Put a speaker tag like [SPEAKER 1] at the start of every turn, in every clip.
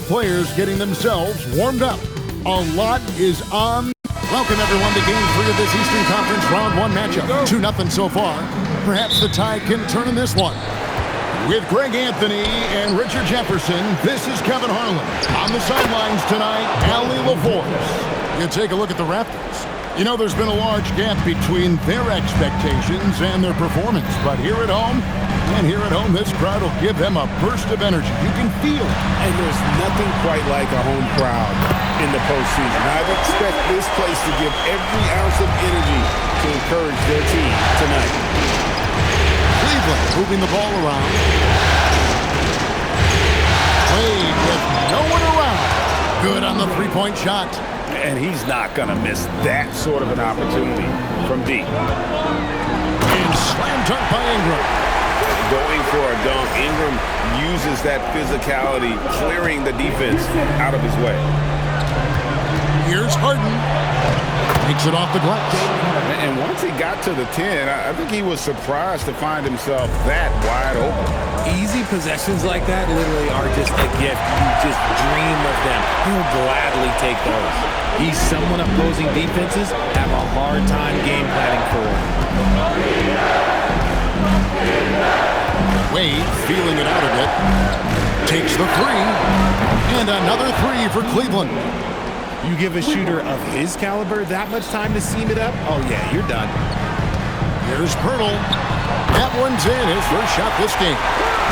[SPEAKER 1] players getting themselves warmed up. A lot is on. Welcome, everyone, to Game 3 of this Eastern Conference Round 1 matchup. 2-0 so far. Perhaps the tide can turn in this one. With Greg Anthony and Richard Jefferson, this is Kevin Harlan. On the sidelines tonight, Allie LaForce. You take a look at the Raptors. You know, there's been a large gap between their expectations and their performance. But here at home, this crowd will give them a burst of energy. You can feel it.
[SPEAKER 2] And there's nothing quite like a home crowd in the postseason. I expect this place to give every ounce of energy to encourage their team tonight.
[SPEAKER 1] Cleveland moving the ball around. Wade with no one around. Good on the three-point shot.
[SPEAKER 2] And he's not going to miss that sort of an opportunity from deep.
[SPEAKER 1] And slam dunk by Ingram.
[SPEAKER 2] Going for a dunk. Ingram uses that physicality, clearing the defense out of his way.
[SPEAKER 1] Here's Harden. Takes it off the glass.
[SPEAKER 2] And once he got to the 10, I think he was surprised to find himself that wide open.
[SPEAKER 3] Easy possessions like that literally are just a gift. You just dream of them. He'll gladly take those. He's someone opposing defenses have a hard time game planning for.
[SPEAKER 1] Wade feeling it out a bit. Takes the three. And another three for Cleveland.
[SPEAKER 3] You give a shooter of his caliber that much time to seam it up? Oh, yeah, you're done.
[SPEAKER 1] Here's Pirtle. That one's in. His first shot this game.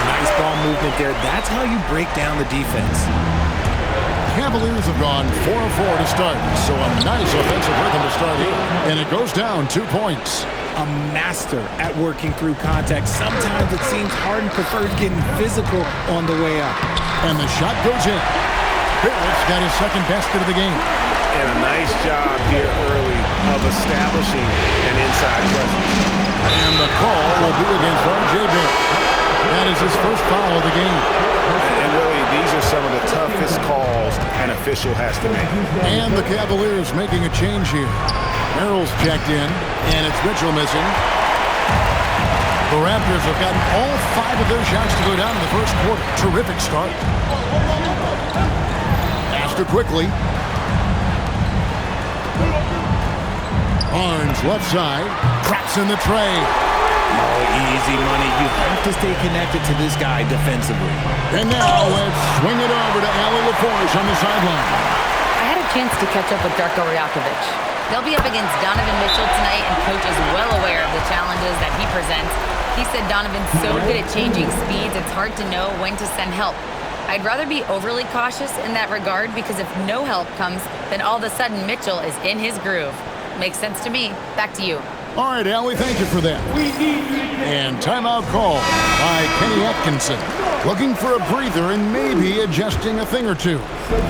[SPEAKER 3] Nice ball movement there. That's how you break down the defense.
[SPEAKER 1] Cavaliers have gone 4-4 to start, so a nice offensive rhythm to start here. And it goes down 2 points.
[SPEAKER 3] A master at working through contact. Sometimes it seems Harden prefers getting physical on the way up.
[SPEAKER 1] And the shot goes in. Barrett's got his second basket of the game.
[SPEAKER 2] And a nice job here early of establishing an inside presence.
[SPEAKER 1] And the call will be against R.J. Barrett. That is his first foul of the game.
[SPEAKER 2] And really, these are some of the toughest calls an official has to make.
[SPEAKER 1] And the Cavaliers making a change here. Merrill's checked in, and it's Mitchell missing. The Raptors have gotten all 5 of their shots to go down in the first quarter. Terrific start. Faster quickly. Barnes left side. Traps in the tray.
[SPEAKER 3] Oh, easy money. You have to stay connected to this guy defensively.
[SPEAKER 1] And now let's swing it over to Allie LaForce on the sideline.
[SPEAKER 4] I had a chance to catch up with Darko Rajakovic. They'll be up against Donovan Mitchell tonight, and Coach is well aware of the challenges that he presents. He said Donovan's so good at changing speeds, it's hard to know when to send help. I'd rather be overly cautious in that regard because if no help comes, then all of a sudden Mitchell is in his groove. Makes sense to me. Back to you.
[SPEAKER 1] All right, Allie, thank you for that. And timeout call by Kenny Atkinson. Looking for a breather and maybe adjusting a thing or two.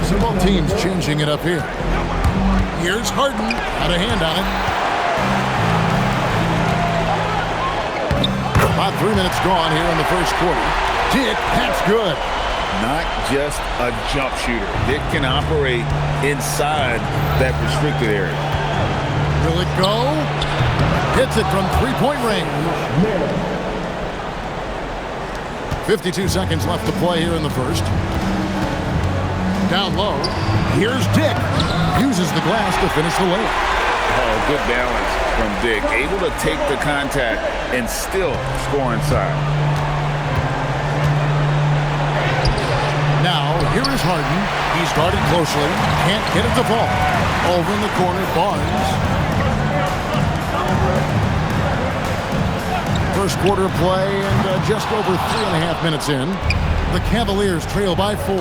[SPEAKER 1] So both teams changing it up here. Here's Harden. Had a hand on it. About 3 minutes gone here in the first quarter. Dick, that's good.
[SPEAKER 2] Not just a jump shooter. Dick can operate inside that restricted area.
[SPEAKER 1] Will it go? Hits it from three-point range. 52 seconds left to play here in the first. Down low. Here's Dick. Uses the glass to finish the layup.
[SPEAKER 2] Oh, good balance from Dick. Able to take the contact and still score inside.
[SPEAKER 1] Now, here is Harden. He's guarded closely. Can't get it to fall. Over in the corner, Barnes. First quarter play and just over 3.5 minutes in. The Cavaliers trail by 4.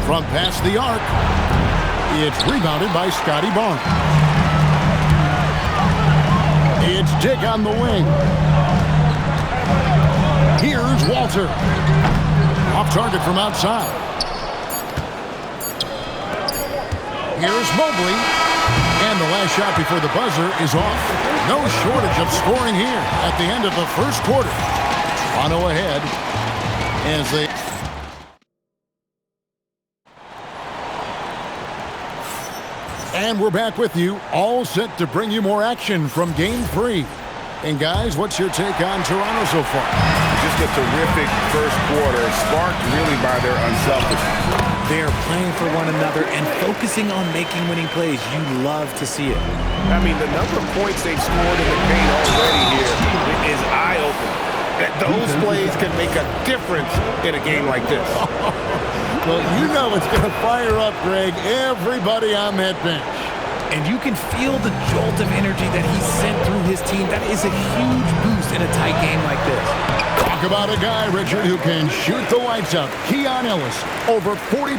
[SPEAKER 1] From past the arc. It's rebounded by Scotty Barnes. It's Dick on the wing. Here's Walter. Off target from outside. Here's Mobley. And the last shot before the buzzer is off. No shortage of scoring here at the end of the first quarter. Toronto ahead as they... And we're back with you, all set to bring you more action from Game 3. And guys, what's your take on Toronto so far?
[SPEAKER 2] Just a terrific first quarter, sparked really by their unselfishness.
[SPEAKER 3] They're playing for one another and focusing on making winning plays. You love to see it.
[SPEAKER 2] I mean, the number of points they've scored in the paint already here is eye-opening. That those plays can make a difference in a game like this.
[SPEAKER 1] Well, you know it's going to fire up, Greg, everybody on that bench.
[SPEAKER 3] And you can feel the jolt of energy that he sent through his team. That is a huge boost in a tight game like this.
[SPEAKER 1] Talk about a guy, Richard, who can shoot the lights out. Keon Ellis, over 40%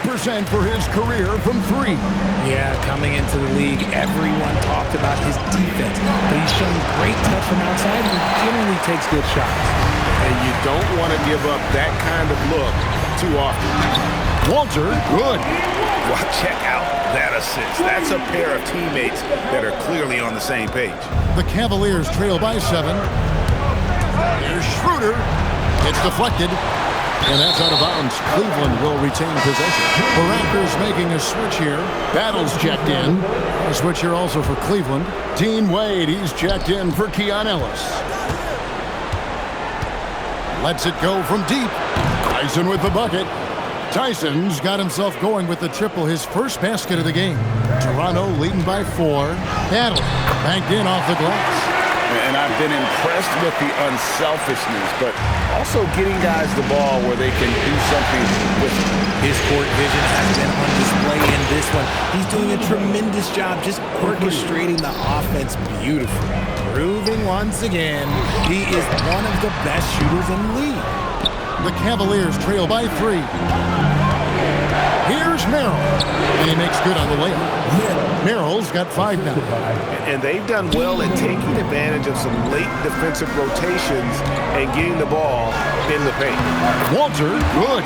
[SPEAKER 1] for his career from three.
[SPEAKER 3] Yeah, coming into the league, everyone talked about his defense. But he's shown great touch from outside and generally takes good shots.
[SPEAKER 2] And you don't want to give up that kind of look too often.
[SPEAKER 1] Walter, good.
[SPEAKER 2] Well, check out that assist. That's a pair of teammates that are clearly on the same page.
[SPEAKER 1] The Cavaliers trail by 7. Here's Schroeder. It's deflected. And that's out of bounds. Cleveland will retain possession. The Raptors making a switch here. Battles checked in. A switch here also for Cleveland. Dean Wade, he's checked in for Keon Ellis. Lets it go from deep. Tyson with the bucket. Tyson's got himself going with the triple, his first basket of the game. Toronto leading by 4. Battle banked in off the glass.
[SPEAKER 2] And I've been impressed with the unselfishness, but also getting guys the ball where they can do something with it.
[SPEAKER 3] His court vision has been on display in this one. He's doing a tremendous job just orchestrating the offense beautifully. Proving once again he is one of the best shooters in the league.
[SPEAKER 1] The Cavaliers trail by 3. Here's Merrill, and he makes good on the layup. Merrill's got 5 now.
[SPEAKER 2] And they've done well at taking advantage of some late defensive rotations and getting the ball in the paint.
[SPEAKER 1] Walter, good.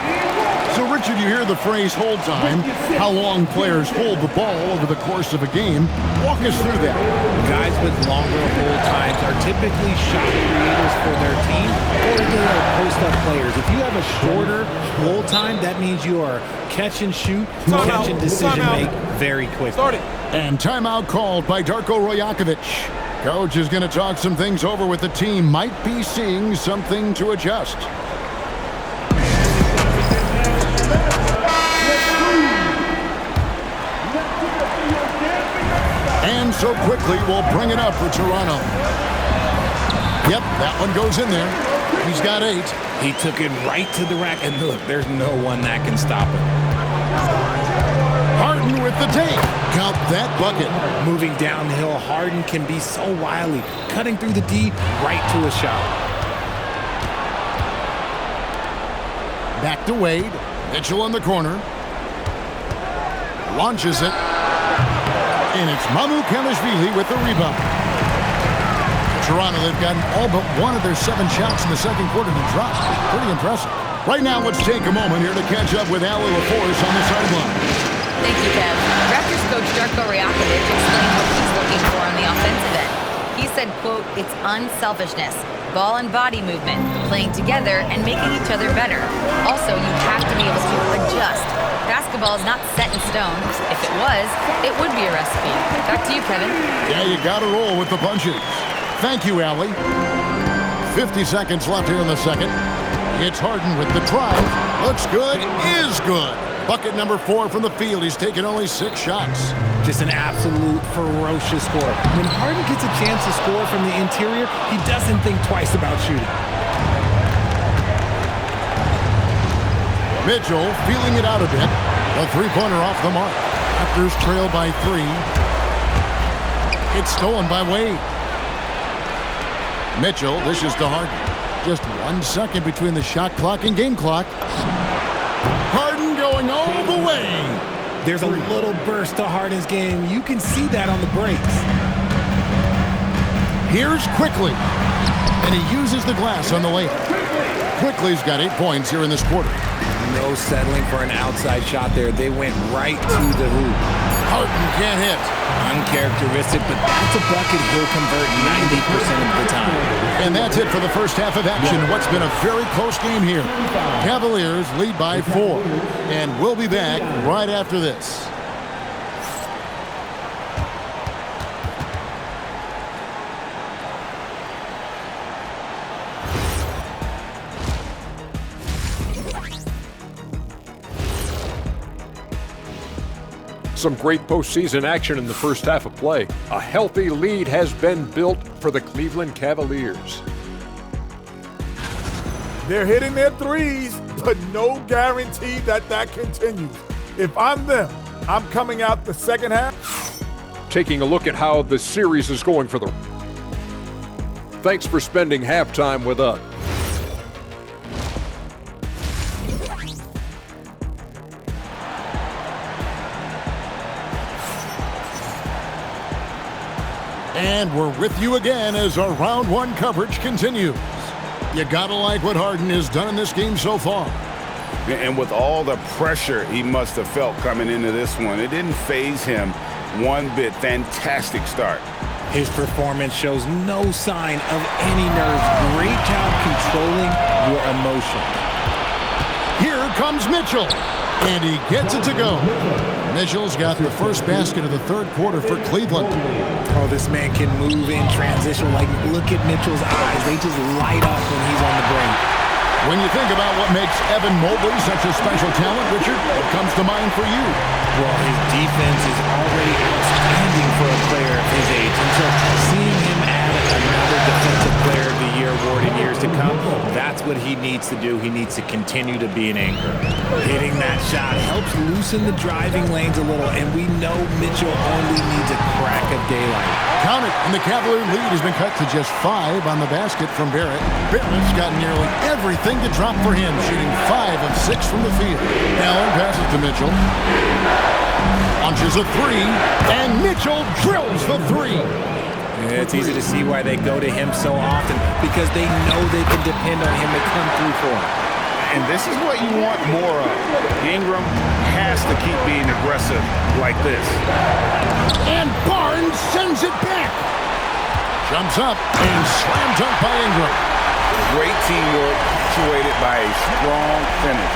[SPEAKER 1] So, Richard, you hear the phrase hold time, how long players hold the ball over the course of a game. Walk us through that.
[SPEAKER 3] Guys with longer hold times are typically shot creators for their team, or they are post-up players. If you have a shorter hold time, that means you are catch and shoot, catch and decision make very quickly.
[SPEAKER 1] And timeout called by Darko Rajakovic. Coach is going to talk some things over with the team. Might be seeing something to adjust. And so quickly, we'll bring it up for Toronto. Yep, that one goes in there. He's got 8.
[SPEAKER 3] He took it right to the rack, and look, there's no one that can stop him.
[SPEAKER 1] Harden with the take. Count that bucket.
[SPEAKER 3] Moving downhill, Harden can be so wily, cutting through the D right to a shot.
[SPEAKER 1] Back to Wade. Mitchell in the corner. Launches it. And it's Mamu Kelishvili with the rebound. Toronto, they've gotten all but one of their 7 shots in the second quarter to drop. Pretty impressive. Right now, let's take a moment here to catch up with Ali LaForce on the sideline.
[SPEAKER 4] Thank you, Kev. Raptors coach Darko Rajakovic explained what he's looking for on the offensive end. He said, quote, it's unselfishness, ball and body movement, playing together and making each other better. Also, you have to be able to adjust. Basketball is not set in stone. If it was, it would be a recipe. Back to you, Kevin.
[SPEAKER 1] Yeah, you got to roll with the punches. Thank you, Allie. 50 seconds left here in the second. It's Harden with the drive. Looks good, is good. Bucket number 4 from the field. He's taken only 6 shots.
[SPEAKER 3] Just an absolute ferocious score. When Harden gets a chance to score from the interior, he doesn't think twice about shooting.
[SPEAKER 1] Mitchell feeling it out a bit. A 3-pointer off the mark. Raptors trail by 3. It's stolen by Wade. Mitchell dishes to Harden. Just 1 second between the shot clock and game clock. Harden going all the way.
[SPEAKER 3] There's a little burst to Harden's game. You can see that on the breaks.
[SPEAKER 1] Here's Quickly. And he uses the glass on the layup. Quickly's got 8 points here in this quarter.
[SPEAKER 3] No settling for an outside shot there. They went right to the hoop.
[SPEAKER 1] Harden can't hit.
[SPEAKER 3] Uncharacteristic, but that's a bucket he'll convert 90% of the time.
[SPEAKER 1] And that's it for the first half of action. What's been a very close game here. Cavaliers lead by 4. And we'll be back right after this.
[SPEAKER 5] Some great postseason action in the first half of play. A healthy lead has been built for the Cleveland Cavaliers.
[SPEAKER 6] They're hitting their threes, but no guarantee that that continues. If I'm them, I'm coming out the second half.
[SPEAKER 5] Taking a look at how the series is going for them. Thanks for spending halftime with us.
[SPEAKER 1] And we're with you again as our round one coverage continues. You gotta like what Harden has done in this game so far.
[SPEAKER 2] And with all the pressure he must have felt coming into this one, it didn't faze him one bit. Fantastic start.
[SPEAKER 3] His performance shows no sign of any nerves. Great job controlling your emotion.
[SPEAKER 1] Here comes Mitchell, and he gets it to go. Mitchell's got the first basket of the third quarter for Cleveland.
[SPEAKER 3] Oh, this man can move in transition. Like, look at Mitchell's eyes. They just light up when he's on the brink.
[SPEAKER 1] When you think about what makes Evan Mobley such a special talent, Richard, what comes to mind for you?
[SPEAKER 3] Well, his defense is already outstanding for a player of his age. And so seeing him add another Defensive Player of the Year award in years to come, that's what he needs to do. He needs to continue to be an anchor. Hitting that shot helps loosen the driving lanes a little, and we know Mitchell only needs a crack of daylight.
[SPEAKER 1] Count it, and the Cavalier lead has been cut to just 5 on the basket from Barrett. Barrett's got nearly everything to drop for him, shooting 5 of 6 from the field. Allen passes to Mitchell. Launches a 3, and Mitchell drills the 3.
[SPEAKER 3] Yeah, it's easy to see why they go to him so often, because they know they can depend on him to come through for them.
[SPEAKER 2] And this is what you want more of. Ingram has to keep being aggressive like this.
[SPEAKER 1] And Barnes sends it back. Jumps up and slam dunk by Ingram.
[SPEAKER 2] Great teamwork, punctuated by a strong finish.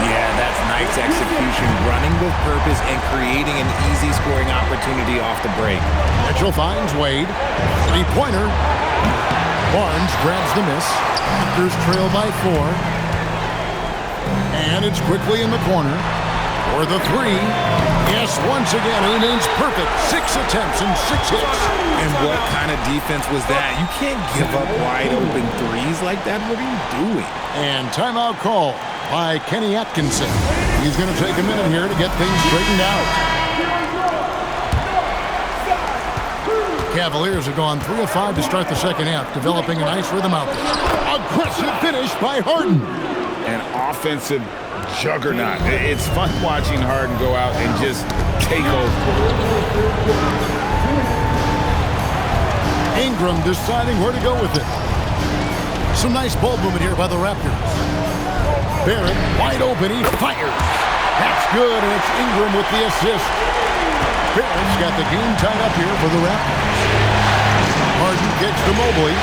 [SPEAKER 3] Yeah, that's nice execution, running with purpose and creating an easy scoring opportunity off the break.
[SPEAKER 1] Mitchell finds Wade. Three-pointer. Barnes grabs the miss. Raptors trail by 4. And it's quickly in the corner for the 3. Yes, once again, he remains perfect. 6 attempts and 6 hits.
[SPEAKER 3] And what kind of defense was that? You can't give up wide open threes like that. What are you doing?
[SPEAKER 1] And timeout call by Kenny Atkinson. He's going to take a minute here to get things straightened out. Cavaliers have gone 3 of 5 to start the second half, developing a nice rhythm out there. Aggressive finish by Harden.
[SPEAKER 2] An offensive juggernaut. It's fun watching Harden go out and just take over.
[SPEAKER 1] Ingram deciding where to go with it. Some nice ball movement here by the Raptors. Barrett wide open, he fires. That's good, and it's Ingram with the assist. Barrett's got the game tied up here for the Raptors. Harden kicks to Mobley.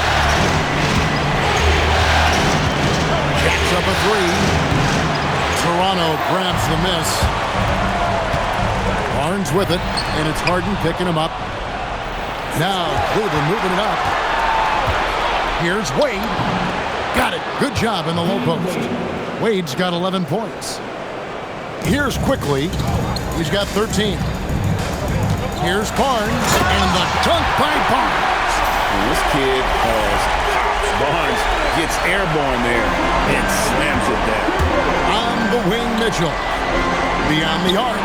[SPEAKER 1] Jacks up a 3. Toronto grabs the miss. Barnes with it, and it's Harden picking him up. Now Cleveland moving it up. Here's Wade. Got it. Good job in the low post. Wade's got 11 points. Here's Quickly. He's got 13. Here's Barnes, and the dunk by Barnes.
[SPEAKER 2] And this kid has Barnes gets airborne there and slams it down.
[SPEAKER 1] On the wing, Mitchell. Beyond the arc.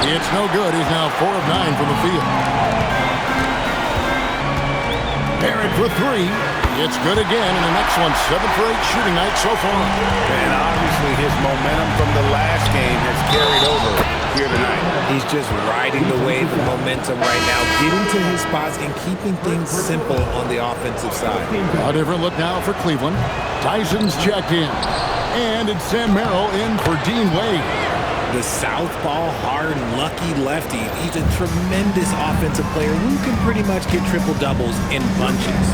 [SPEAKER 1] It's no good. He's now 4 of 9 from the field. Barrett for 3. It's good again, and the next one, 7 for 8 shooting night so far.
[SPEAKER 2] And obviously his momentum from the last game has carried over here tonight.
[SPEAKER 3] He's just riding the wave of momentum right now, getting to his spots and keeping things simple on the offensive side.
[SPEAKER 1] A different look now for Cleveland. Tyson's checked in. And it's Sam Merrill in for Dean Wade.
[SPEAKER 3] The southpaw, hard, lucky lefty. He's a tremendous offensive player who can pretty much get triple-doubles in bunches.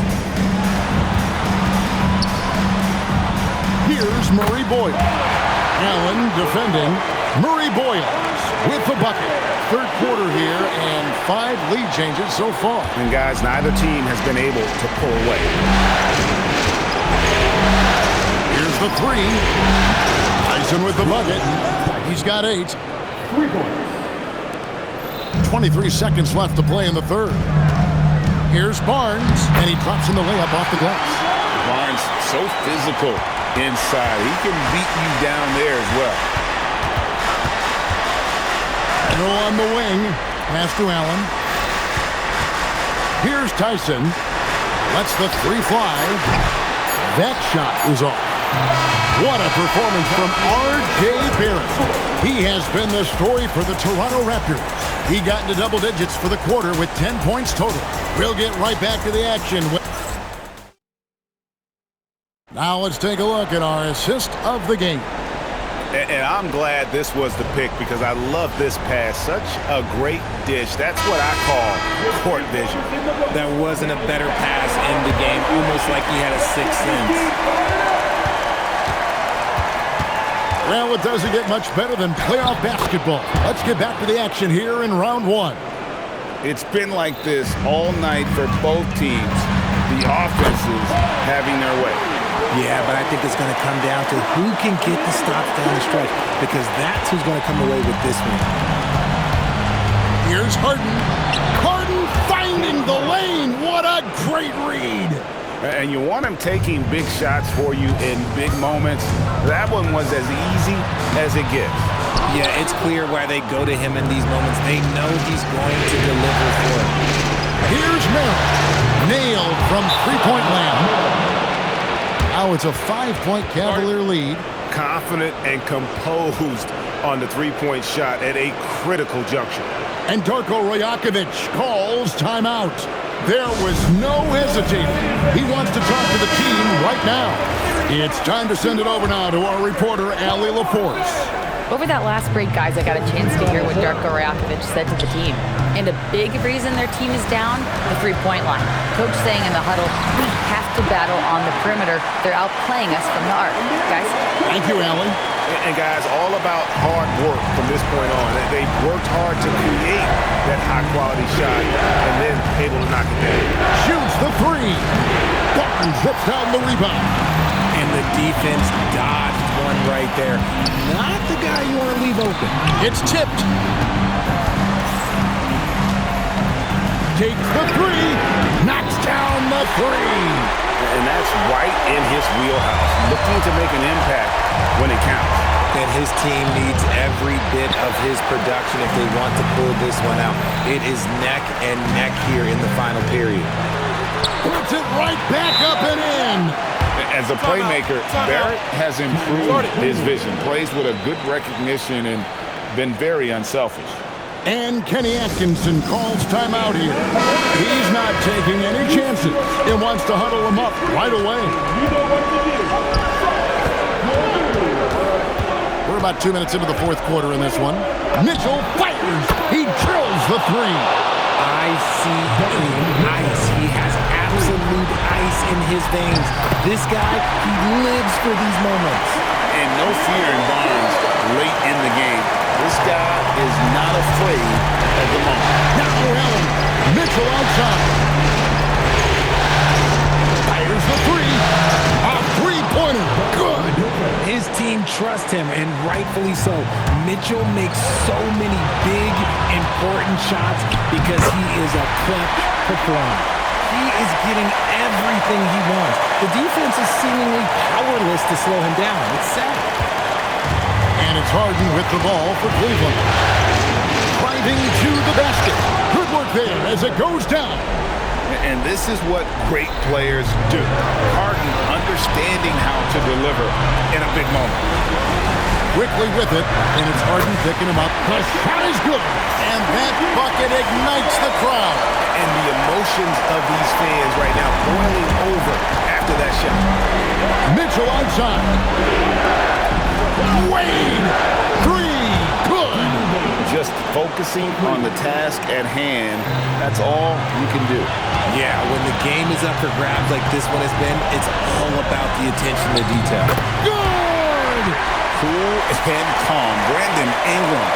[SPEAKER 1] Here's Murray Boyle. Allen defending. Murray Boyle with the bucket. Third quarter here and 5 lead changes so far.
[SPEAKER 2] And guys, neither team has been able to pull away.
[SPEAKER 1] Here's the 3. Tyson with the bucket. He's got 8. 23 seconds left to play in the third. Here's Barnes, and he drops in the layup off the glass.
[SPEAKER 2] Barnes, so physical inside. He can beat you down there as well.
[SPEAKER 1] Throw on the wing. Pass to Allen. Here's Tyson. Lets the three fly. That shot is off. What a performance from R.J. Barrett. He has been the story for the Toronto Raptors. He got into double digits for the quarter with 10 points total. We'll get right back to the action. Now let's take a look at our assist of the game.
[SPEAKER 2] And I'm glad this was the pick because I love this pass. Such a great dish. That's what I call court vision.
[SPEAKER 3] There wasn't a better pass in the game, almost like he had a sixth sense.
[SPEAKER 1] Well, it doesn't get much better than playoff basketball. Let's get back to the action here in round one.
[SPEAKER 2] It's been like this all night for both teams. The offenses having their way.
[SPEAKER 3] Yeah, but I think it's going to come down to who can get the stops down the stretch, because that's who's going to come away with this one.
[SPEAKER 1] Here's Harden. Harden finding the lane. What a great read.
[SPEAKER 2] And you want him taking big shots for you in big moments. That one was as easy as it gets.
[SPEAKER 3] Yeah, it's clear why they go to him in these moments. They know he's going to deliver for them.
[SPEAKER 1] Here's Merrill. Nailed from three-point land. Now it's a 5-point Cavalier lead.
[SPEAKER 2] Confident and composed on the three-point shot at a critical juncture.
[SPEAKER 1] And Darko Rajakovic calls timeout. There was no hesitating. He wants to talk to the team right now. It's time to send it over now to our reporter, Allie LaForce.
[SPEAKER 4] Over that last break, guys, I got a chance to hear what Darko Rajakovic said to the team. And a big reason their team is down, the three-point line. Coach saying in the huddle, we have to battle on the perimeter. They're outplaying us from the arc. Guys?
[SPEAKER 1] Thank you, Allie.
[SPEAKER 2] And guys, all about hard work from this point on. They've worked hard to create that high-quality shot and then able to knock it down.
[SPEAKER 1] Shoots the three. Barnes zips down the rebound.
[SPEAKER 3] And the defense dodged one right there. Not the guy you want to leave open.
[SPEAKER 1] It's tipped. Takes the three. Knocks down the three.
[SPEAKER 2] And that's right in his wheelhouse. Looking to make an impact when it counts.
[SPEAKER 3] And his team needs every bit of his production if they want to pull this one out. It is neck and neck here in the final period.
[SPEAKER 1] Puts it right back up and in.
[SPEAKER 2] As a playmaker, Barrett has improved his vision. Plays with a good recognition and been very unselfish.
[SPEAKER 1] And Kenny Atkinson calls timeout here. He's not taking any chances. He wants to huddle him up right away. We're about 2 minutes into the fourth quarter in this one. Mitchell fires. He drills the three.
[SPEAKER 3] I see ice. He has absolute ice in his veins. This guy, he lives for these moments.
[SPEAKER 2] And no fear in Barnes late in the game. This guy is not afraid at the moment.
[SPEAKER 1] Now Allen. Mitchell outside. Fires the three. A three-pointer. Good.
[SPEAKER 3] His team trusts him, and rightfully so. Mitchell makes so many big, important shots because he is a clutch performer. He is getting everything he wants. The defense is seemingly powerless to slow him down. It's sad.
[SPEAKER 1] And it's Harden with the ball for Cleveland. Driving to the basket. Good work there as it goes down.
[SPEAKER 2] And this is what great players do. Harden understanding how to deliver in a big moment.
[SPEAKER 1] Quickly with it, and it's Harden picking him up. The shot is good, and that bucket ignites the crowd.
[SPEAKER 2] And the emotions of these fans right now boiling over after that shot.
[SPEAKER 1] Mitchell outside. Wade, three, good.
[SPEAKER 2] Just focusing on the task at hand, that's all you can do.
[SPEAKER 3] Yeah, when the game is up for grabs like this one has been, it's all about the attention to detail.
[SPEAKER 1] Good!
[SPEAKER 2] Cool and calm. Brandon Ingram.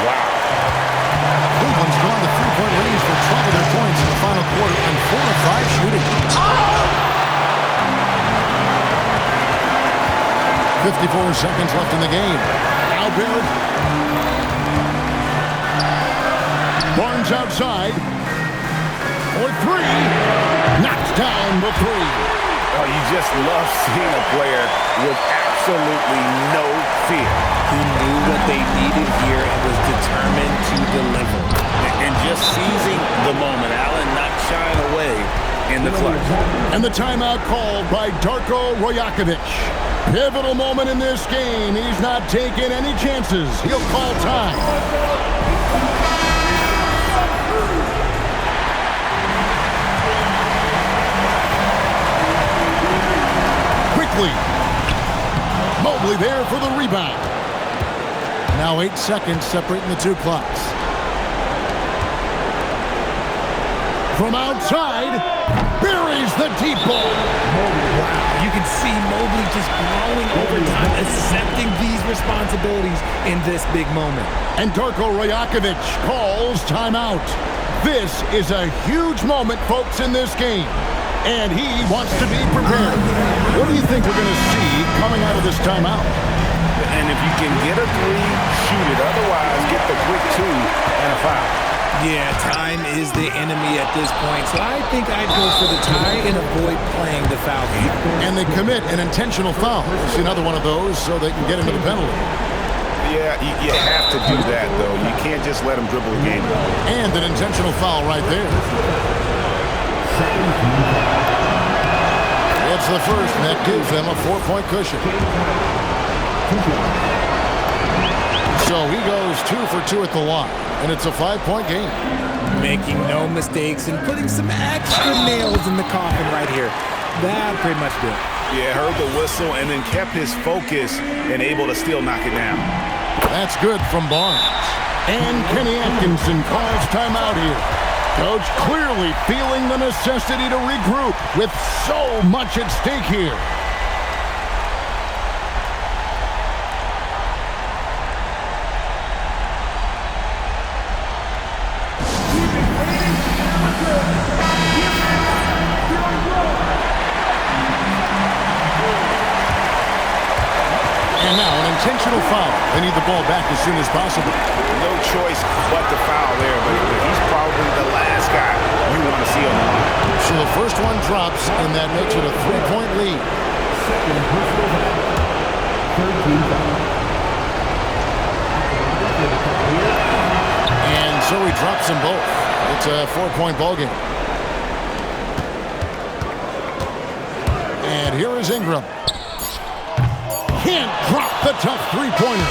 [SPEAKER 2] Wow.
[SPEAKER 1] Cleveland's gone to three-point range for 12 of their points in the final quarter on 4 of 5 shooting. 54 seconds left in the game. Now Barrett. Barnes Drives outside. For three. Knocks down the three.
[SPEAKER 2] Oh, you just love seeing a player with absolutely no fear.
[SPEAKER 3] He knew what they needed here and was determined to deliver.
[SPEAKER 2] And just seizing the moment. Allen not shying away in the clutch.
[SPEAKER 1] And the timeout called by Darko Rajakovic. Pivotal moment in this game. He's not taking any chances. He'll call time. Quickly. Mobley there for the rebound. Now 8 seconds separating the two clocks. From outside, buries the deep ball.
[SPEAKER 3] Wow, you can see Mobley just growing over time, accepting these responsibilities in this big moment.
[SPEAKER 1] And Darko Rajakovic calls timeout. This is a huge moment, folks, in this game. And he wants to be prepared. What do you think we're going to see coming out of this timeout?
[SPEAKER 2] And if you can get a three, shoot it. Otherwise, get the quick two and a foul.
[SPEAKER 3] Yeah, time is the enemy at this point, so I think I'd go for the tie and avoid playing the foul game.
[SPEAKER 1] And they commit an intentional foul. See another one of those so they can get into the penalty.
[SPEAKER 2] Yeah, you have to do that, though. You can't just let them dribble the game.
[SPEAKER 1] And an intentional foul right there. It's the first, and that gives them a 4-point cushion. So he goes 2 for 2 at the line, and it's a 5-point game.
[SPEAKER 3] Making no mistakes and putting some extra nails in the coffin right here. That pretty much did.
[SPEAKER 2] Yeah, heard the whistle and then kept his focus and able to still knock it down.
[SPEAKER 1] That's good from Barnes. And Kenny Atkinson calls timeout here. Coach clearly feeling the necessity to regroup with so much at stake here. And now an intentional foul. They need the ball back as soon as possible.
[SPEAKER 2] No choice but to foul there, but he's probably the last guy you want to see on the line.
[SPEAKER 1] So the first one drops, and that makes it a 3-point lead. And so he drops them both. It's a 4-point ball game. And here is Ingram. Can't drop the tough three-pointer.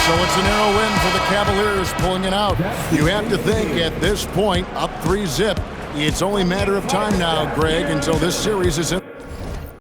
[SPEAKER 1] So it's a narrow win for the Cavaliers pulling it out. You have to think at this point, up 3-zip, it's only a matter of time now, Greg, until this series is in.